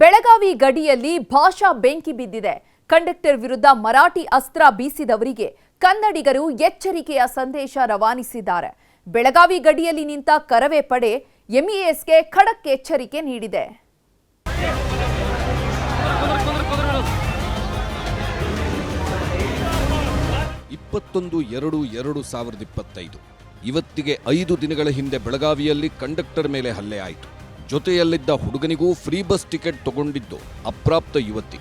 ಬೆಳಗಾವಿ ಗಡಿಯಲ್ಲಿ ಭಾಷಾ ಬೆಂಕಿ ಬಿದ್ದಿದೆ. ಕಂಡಕ್ಟರ್ ವಿರುದ್ಧ ಮರಾಠಿ ಅಸ್ತ್ರ ಬೀಸಿದವರಿಗೆ ಕನ್ನಡಿಗರು ಎಚ್ಚರಿಕೆಯ ಸಂದೇಶ ರವಾನಿಸಿದ್ದಾರೆ. ಬೆಳಗಾವಿ ಗಡಿಯಲ್ಲಿ ನಿಂತ ಕರವೇ ಪಡೆ ಎಂಇಎಸ್ಗೆ ಖಡಕ್ ಎಚ್ಚರಿಕೆ ನೀಡಿದೆ. ಇವತ್ತಿಗೆ 5 ದಿನಗಳ ಹಿಂದೆ ಬೆಳಗಾವಿಯಲ್ಲಿ ಕಂಡಕ್ಟರ್ ಮೇಲೆ ಹಲ್ಲೆ ಆಯಿತು. ಜೊತೆಯಲ್ಲಿದ್ದ ಹುಡುಗನಿಗೂ ಫ್ರೀ ಬಸ್ ಟಿಕೆಟ್ ತಗೊಂಡಿದ್ದು ಅಪ್ರಾಪ್ತ ಯುವತಿ.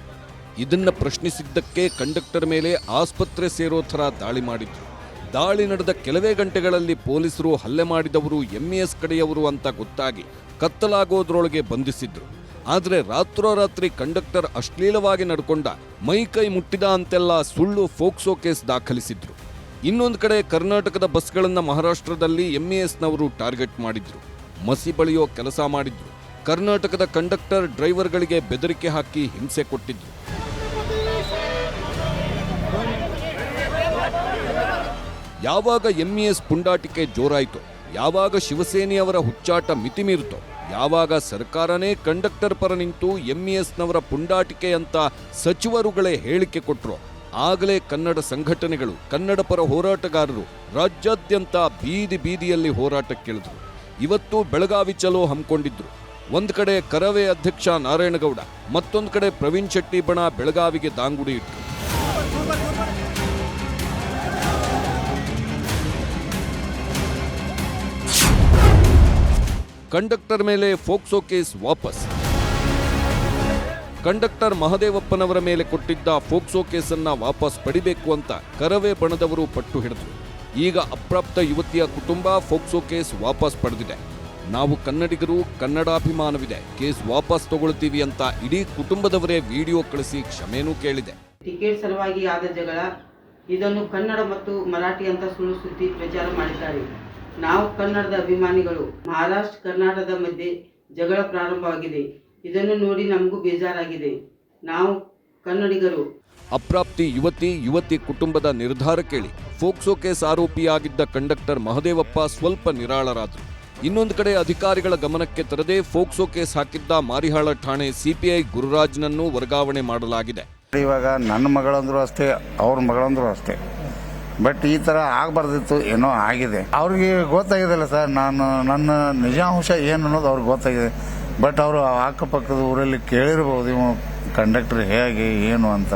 ಇದನ್ನ ಪ್ರಶ್ನಿಸಿದ್ದಕ್ಕೆ ಕಂಡಕ್ಟರ್ ಮೇಲೆ ಆಸ್ಪತ್ರೆ ಸೇರೋ ಥರ ದಾಳಿ ಮಾಡಿದ್ರು. ದಾಳಿ ನಡೆದ ಕೆಲವೇ ಗಂಟೆಗಳಲ್ಲಿ ಪೊಲೀಸರು ಹಲ್ಲೆ ಮಾಡಿದವರು ಎಂಇಎಸ್ ಕಡೆಯವರು ಅಂತ ಗೊತ್ತಾಗಿ ಕತ್ತಲಾಗೋದ್ರೊಳಗೆ ಬಂಧಿಸಿದ್ರು. ಆದರೆ ರಾತ್ರೋರಾತ್ರಿ ಕಂಡಕ್ಟರ್ ಅಶ್ಲೀಲವಾಗಿ ನಡ್ಕೊಂಡ, ಮೈಕೈ ಮುಟ್ಟಿದ ಅಂತೆಲ್ಲ ಸುಳ್ಳು ಫೋಕ್ಸೋ ಕೇಸ್ ದಾಖಲಿಸಿದ್ರು. ಇನ್ನೊಂದು ಕಡೆ ಕರ್ನಾಟಕದ ಬಸ್ಗಳನ್ನು ಮಹಾರಾಷ್ಟ್ರದಲ್ಲಿ ಎಂಇಎಸ್ನವರು ಟಾರ್ಗೆಟ್ ಮಾಡಿದ್ರು. ಮಸಿ ಬಳಿಯೋ ಕೆಲಸ ಮಾಡಿದ್ರು. ಕರ್ನಾಟಕದ ಕಂಡಕ್ಟರ್ ಡ್ರೈವರ್ಗಳಿಗೆ ಬೆದರಿಕೆ ಹಾಕಿ ಹಿಂಸೆ ಕೊಟ್ಟಿದ್ರು. ಯಾವಾಗ ಎಂಇಎಸ್ ಪುಂಡಾಟಿಕೆ ಜೋರಾಯಿತು, ಯಾವಾಗ ಶಿವಸೇನೆಯವರ ಹುಚ್ಚಾಟ ಮಿತಿಮೀರಿತೋ, ಯಾವಾಗ ಸರ್ಕಾರನೇ ಕಂಡಕ್ಟರ್ ಪರ ನಿಂತು ಎಂಇಎಸ್ನವರ ಪುಂಡಾಟಿಕೆ ಅಂತ ಸಚಿವರುಗಳೇ ಹೇಳಿಕೆ ಕೊಟ್ಟರು, ಆಗಲೇ ಕನ್ನಡ ಸಂಘಟನೆಗಳು, ಕನ್ನಡ ಪರ ಹೋರಾಟಗಾರರು ರಾಜ್ಯಾದ್ಯಂತ ಬೀದಿ ಬೀದಿಯಲ್ಲಿ ಹೋರಾಟಕ್ಕಿಳಿದ್ರು. ಇವತ್ತು ಬೆಳಗಾವಿ ಚಲೋ ಹಮ್ಮಿಕೊಂಡಿದ್ರು. ಒಂದು ಕಡೆ ಕರವೇ ಅಧ್ಯಕ್ಷ ನಾರಾಯಣಗೌಡ, ಮತ್ತೊಂದು ಕಡೆ ಪ್ರವೀಣ್ ಶೆಟ್ಟಿ ಬಣ ಬೆಳಗಾವಿಗೆ ದಾಂಗುಡಿ ಇಟ್ಟರು. ಕಂಡಕ್ಟರ್ ಮೇಲೆ ಫೋಕ್ಸೋ ಕೇಸ್ ವಾಪಸ್. ಕಂಡಕ್ಟರ್ ಮಹದೇವಪ್ಪನವರ ಮೇಲೆ ಕೊಟ್ಟಿದ್ದ ಫೋಕ್ಸೋ ಕೇಸನ್ನ ವಾಪಸ್ ಪಡಿಬೇಕು ಅಂತ ಕರವೇ ಬಣದವರು ಪಟ್ಟು ಹಿಡಿದ್ರು. ಈಗ ಅಪ್ರಾಪ್ತ ಯುವತಿಯ ಕುಟುಂಬ ಫೋಕ್ಸೋ ಕೇಸ್ ವಾಪಸ್ ಪಡೆದಿದೆ. ನಾವು ಕನ್ನಡಿಗರು, ಕನ್ನಡಾಭಿಮಾನವಿದೆ, ಕೇಸ್ ವಾಪಸ್ ತಗೊಳ್ತೀವಿ ಅಂತ ಇಡೀ ಕುಟುಂಬದವರೇ ವಿಡಿಯೋ ಕಳಿಸಿ ಕ್ಷಮೆನೂ ಕೇಳಿದೆ. ಟಿಕೆಟ್ ಸಲುವಾಗಿ ಆದ ಜಗಳ, ಇದನ್ನು ಕನ್ನಡ ಮತ್ತು ಮರಾಠಿ ಅಂತ ಸುಳ್ಳು ಸುದ್ದಿ ಪ್ರಚಾರ ಮಾಡಿದ್ದಾರೆ. ನಾವು ಕನ್ನಡದ ಅಭಿಮಾನಿಗಳು. ಮಹಾರಾಷ್ಟ್ರ ಕರ್ನಾಟಕದ ಮಧ್ಯೆ ಜಗಳ ಪ್ರಾರಂಭವಾಗಿದೆ. ಇದನ್ನು ನೋಡಿ ನಮಗೂ ಬೇಜಾರಾಗಿದೆ. ನಾವು ಕನ್ನಡಿಗರು. ಅಪ್ರಾಪ್ತಿ ಯುವತಿ ಕುಟುಂಬದ ನಿರ್ಧಾರ ಕೇಳಿ ಫೋಕ್ಸೋ ಕೇಸ್ ಆರೋಪಿಯಾಗಿದ್ದ ಕಂಡಕ್ಟರ್ ಮಹದೇವಪ್ಪ ಸ್ವಲ್ಪ ನಿರಾಳರಾದರು. ಇನ್ನೊಂದು ಕಡೆ ಅಧಿಕಾರಿಗಳ ಗಮನಕ್ಕೆ ತರದೆ ಫೋಕ್ಸೋ ಕೇಸ್ ಹಾಕಿದ್ದ ಮಾರಿಹಾಳ ಠಾಣೆ ಸಿಪಿಐ ಗುರುರಾಜ್ನನ್ನು ವರ್ಗಾವಣೆ ಮಾಡಲಾಗಿದೆ. ಇವಾಗ ನನ್ನ ಮಗಳಂದ್ರು ಅಷ್ಟೇ, ಅವ್ರ ಮಗಳಂದ್ರು ಅಷ್ಟೇ. ಬಟ್ ಈ ತರ ಆಗಬಾರ್ದಿತ್ತು, ಏನೋ ಆಗಿದೆ. ಅವ್ರಿಗೆ ಗೊತ್ತಾಗಿದೆಲ್ಲ ಸರ್, ನನ್ನ ನಿಜಾಂಶ ಏನು ಅನ್ನೋದು ಅವ್ರಿಗೆ ಗೊತ್ತಾಗಿದೆ. ಬಟ್ ಅವರು ಅಕ್ಕಪಕ್ಕದ ಊರಲ್ಲಿ ಕೇಳಿರ್ಬೋದು ಇವ ಕಂಡಕ್ಟರ್ ಹೇಗೆ ಏನು ಅಂತ.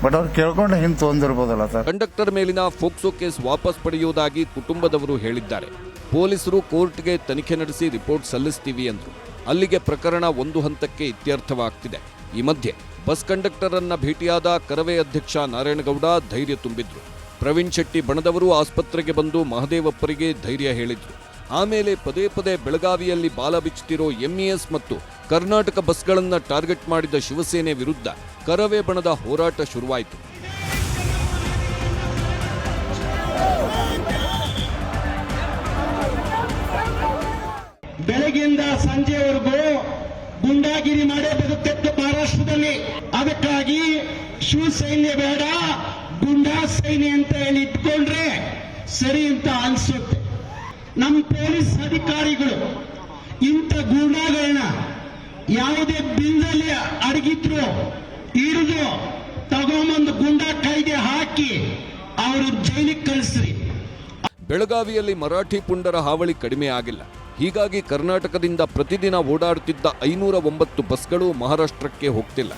ಬಟ್ ಅವ್ರು ಕೇಳ್ಕೊಂಡು ಹಿಂದೆ ತೊಂದಿರ್ಬೋದಲ್ಲ ಸರ್. ಕಂಡಕ್ಟರ್ ಮೇಲಿನ ಫೋಕ್ಸೋ ಕೇಸ್ ವಾಪಸ್ ಪಡೆಯುವುದಾಗಿ ಕುಟುಂಬದವರು ಹೇಳಿದ್ದಾರೆ. ಪೊಲೀಸರು ಕೋರ್ಟ್ಗೆ ತನಿಖೆ ನಡೆಸಿ ರಿಪೋರ್ಟ್ ಸಲ್ಲಿಸ್ತೀವಿ ಎಂದರು. ಅಲ್ಲಿಗೆ ಪ್ರಕರಣ ಒಂದು ಹಂತಕ್ಕೆ ಇತ್ಯರ್ಥವಾಗ್ತಿದೆ. ಈ ಮಧ್ಯೆ ಬಸ್ ಕಂಡಕ್ಟರ್ ಅನ್ನ ಭೇಟಿಯಾದ ಕರವೇ ಅಧ್ಯಕ್ಷ ನಾರಾಯಣಗೌಡ ಧೈರ್ಯ ತುಂಬಿದ್ರು. ಪ್ರವೀಣ್ ಶೆಟ್ಟಿ ಬಣದವರು ಆಸ್ಪತ್ರೆಗೆ ಬಂದು ಮಹದೇವಪ್ಪರಿಗೆ ಧೈರ್ಯ ಹೇಳಿದ್ರು. ಆಮೇಲೆ ಪದೇ ಪದೇ ಬೆಳಗಾವಿಯಲ್ಲಿ ಬಾಲ ಬಿಚ್ಚುತ್ತಿರೋ ಎಂಇಎಸ್ ಮತ್ತು ಕರ್ನಾಟಕ ಬಸ್ಗಳನ್ನು ಟಾರ್ಗೆಟ್ ಮಾಡಿದ ಶಿವಸೇನೆ ವಿರುದ್ಧ ಕರವೇ ಬಣದ ಹೋರಾಟ ಶುರುವಾಯಿತು. ಬೆಳಗ್ಗೆಯಿಂದ ಸಂಜೆವರೆಗೂ ಗುಂಡಾಗಿರಿ ಮಾಡೇ ಬದುಕ್ತಿತ್ತು ಮಹಾರಾಷ್ಟ್ರದಲ್ಲಿ. ಅದಕ್ಕಾಗಿ ಶಿವಸೈನ್ಯ ಬೇಡ, ಗುಂಡಾ ಸೈನ್ಯ ಅಂತ ಹೇಳಿ ಇಟ್ಕೊಂಡ್ರೆ ಸರಿ ಅಂತ ಅನ್ಸುತ್ತೆ. ನಮ್ಮ ಪೊಲೀಸ್ ಅಧಿಕಾರಿಗಳು ಇಂಥ ಗೂಂಡಾಗಳನ್ನ ಯಾವುದೇ ಬಿಲ್ನಲ್ಲಿ ಅಡಗಿದ್ರು ಹಿಡಿದು ತಗೊಂಬಂದು ಗುಂಡಾ ಕಾಯ್ದೆ ಹಾಕಿ ಅವರು ಜೈಲಿಗೆ ಕಳಿಸ್ರಿ. ಬೆಳಗಾವಿಯಲ್ಲಿ ಮರಾಠಿ ಪುಂಡರ ಹಾವಳಿ ಕಡಿಮೆ ಆಗಿಲ್ಲ. ಹೀಗಾಗಿ ಕರ್ನಾಟಕದಿಂದ ಪ್ರತಿದಿನ ಓಡಾಡುತ್ತಿದ್ದ 509 ಬಸ್ಗಳು ಮಹಾರಾಷ್ಟ್ರಕ್ಕೆ ಹೋಗ್ತಿಲ್ಲ.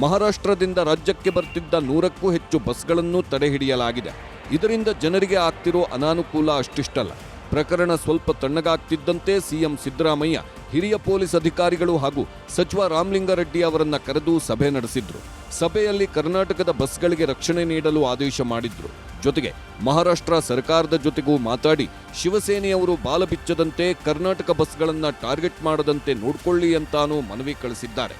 ಮಹಾರಾಷ್ಟ್ರದಿಂದ ರಾಜ್ಯಕ್ಕೆ ಬರ್ತಿದ್ದ 100ಕ್ಕೂ ಹೆಚ್ಚು ಬಸ್ಗಳನ್ನು ತಡೆಹಿಡಿಯಲಾಗಿದೆ. ಇದರಿಂದ ಜನರಿಗೆ ಆಗ್ತಿರೋ ಅನಾನುಕೂಲ ಅಷ್ಟಿಷ್ಟಲ್ಲ. ಪ್ರಕರಣ ಸ್ವಲ್ಪ ತಣ್ಣಗಾಗ್ತಿದ್ದಂತೆ ಸಿಎಂ ಸಿದ್ದರಾಮಯ್ಯ ಹಿರಿಯ ಪೊಲೀಸ್ ಅಧಿಕಾರಿಗಳು ಹಾಗೂ ಸಚಿವ ರಾಮಲಿಂಗಾರೆಡ್ಡಿ ಅವರನ್ನ ಕರೆದು ಸಭೆ ನಡೆಸಿದ್ರು. ಸಭೆಯಲ್ಲಿ ಕರ್ನಾಟಕದ ಬಸ್ಗಳಿಗೆ ರಕ್ಷಣೆ ನೀಡಲು ಆದೇಶ ಮಾಡಿದ್ರು. ಜೊತೆಗೆ ಮಹಾರಾಷ್ಟ್ರ ಸರ್ಕಾರದ ಜೊತೆಗೂ ಮಾತಾಡಿ ಶಿವಸೇನೆಯವರು ಬಾಲ ಬಿಚ್ಚದಂತೆ, ಕರ್ನಾಟಕ ಬಸ್ಗಳನ್ನ ಟಾರ್ಗೆಟ್ ಮಾಡದಂತೆ ನೋಡ್ಕೊಳ್ಳಿ ಅಂತಾನೂ ಮನವಿ ಕಳಿಸಿದ್ದಾರೆ.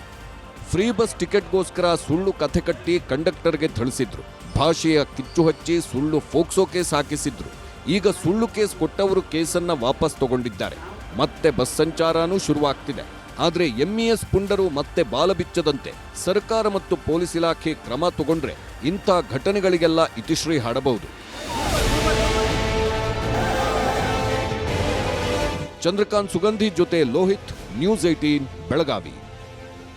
ಫ್ರೀ ಬಸ್ ಟಿಕೆಟ್ಗೋಸ್ಕರ ಸುಳ್ಳು ಕಥೆ ಕಟ್ಟಿ ಕಂಡಕ್ಟರ್ಗೆ ಥಳಿಸಿದ್ರು. ಭಾಷೆಯ ಕಿಚ್ಚು ಹಚ್ಚಿ ಸುಳ್ಳು ಫೋಕ್ಸೋ ಕೇಸ್ ಹಾಕಿಸಿದ್ರು. ಈಗ ಸುಳ್ಳು ಕೇಸ್ ಕೊಟ್ಟವರು ಕೇಸನ್ನ ವಾಪಸ್ ತಗೊಂಡಿದ್ದಾರೆ. ಮತ್ತೆ ಬಸ್ ಸಂಚಾರನೂ ಶುರುವಾಗ್ತಿದೆ. ಆದರೆ ಎಂಇಎಸ್ ಪುಂಡರು ಮತ್ತೆ ಬಾಲ ಬಿಚ್ಚದಂತೆ ಸರ್ಕಾರ ಮತ್ತು ಪೊಲೀಸ್ ಇಲಾಖೆ ಕ್ರಮ ತಗೊಂಡ್ರೆ ಇಂಥ ಘಟನೆಗಳಿಗೆಲ್ಲ ಇತಿಶ್ರೀ ಹಾಡಬಹುದು. ಚಂದ್ರಕಾಂತ್ ಸುಗಂಧಿ ಜೊತೆ ಲೋಹಿತ್, ನ್ಯೂಸ್ 18 ಬೆಳಗಾವಿ.